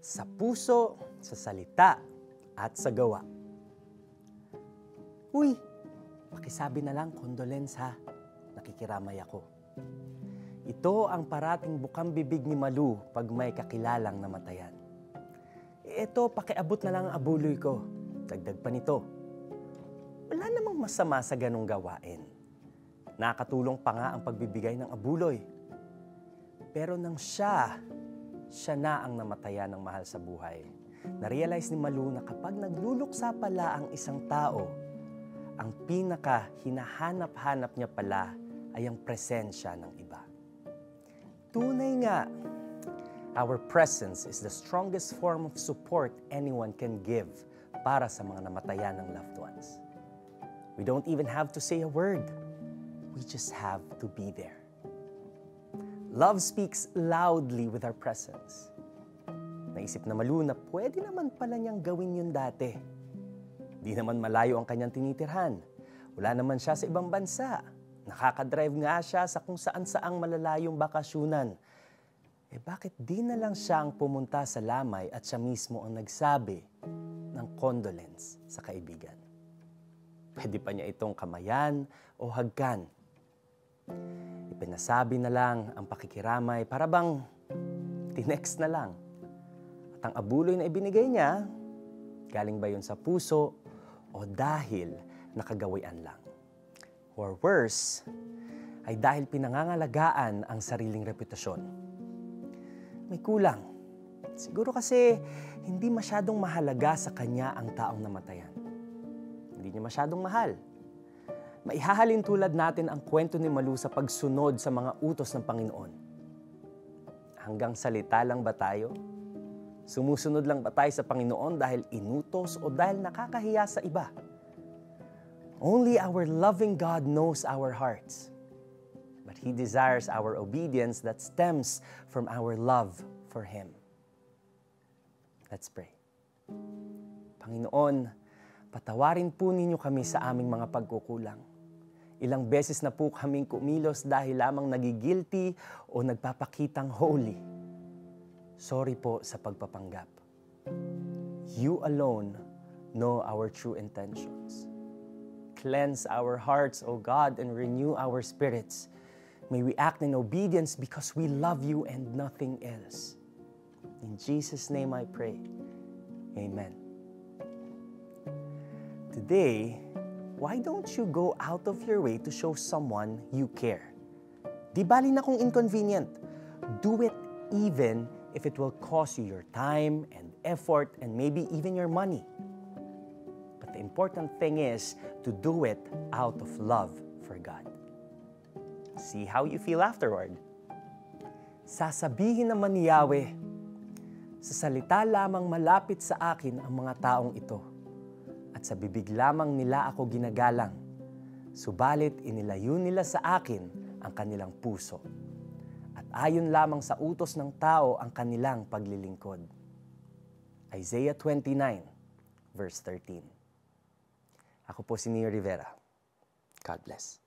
sa puso, sa salita, at sa gawa. Uy, pakisabi na lang condolence ha, nakikiramay ako. Ito ang parating bukang bibig ni Malu pag may kakilalang namatayan. Ito, pakiabot na lang ang abuloy ko. Dagdag pa nito. Wala namang masama sa ganong gawain. Nakatulong pa nga ang pagbibigay ng abuloy. Pero nang siya na ang namatayan ng mahal sa buhay. Na-realize ni Malu na kapag nagluluksa pala ang isang tao, ang pinaka hinahanap-hanap niya pala ay ang presensya ng iba. Tunay nga, our presence is the strongest form of support anyone can give para sa mga namatayan ng loved ones. We don't even have to say a word. We just have to be there. Love speaks loudly with our presence. Naisip na Malu na pwede naman pala niyang gawin yun dati. Di naman malayo ang kanyang tinitirhan. Wala naman siya sa ibang bansa. Nakakadrive nga siya sa kung saan-saang malalayong bakasyunan. Bakit di na lang siya ang pumunta sa lamay at siya mismo ang nagsabi ng condolence sa kaibigan? Pwede pa niya itong kamayan o hagkan. Ipinasabi na lang ang pakikiramay para bang tinext na lang. At ang abuloy na ibinigay niya, galing ba yun sa puso o dahil nakagawian lang? Or worse, ay dahil pinangangalagaan ang sariling reputasyon. May kulang. Siguro kasi hindi masyadong mahalaga sa kanya ang taong namatayan. Hindi niya masyadong mahal. Maihahalin tulad natin ang kwento ni Malu sa pagsunod sa mga utos ng Panginoon. Hanggang salita lang ba tayo? Sumusunod lang ba tayo sa Panginoon dahil inutos o dahil nakakahiya sa iba? Only our loving God knows our hearts. But He desires our obedience that stems from our love for Him. Let's pray. Panginoon, patawarin po ninyo kami sa aming mga pagkukulang. Ilang beses na po kaming kumilos dahil lamang nagigilty o nagpapakitang holy. Sorry po sa pagpapanggap. You alone know our true intentions. Cleanse our hearts, O God, and renew our spirits. May we act in obedience because we love you and nothing else. In Jesus' name I pray. Amen. Today, why don't you go out of your way to show someone you care? Di bali na kung inconvenient. Do it even if it will cost you your time and effort and maybe even your money. But the important thing is to do it out of love for God. See how you feel afterward. Sasabihin naman ni Yahweh, sa salita lamang malapit sa akin ang mga taong ito, at sa bibig lamang nila ako ginagalang, subalit inilayo nila sa akin ang kanilang puso, at ayon lamang sa utos ng tao ang kanilang paglilingkod. Isaiah 29, verse 13. Ako po si Neo Rivera. God bless.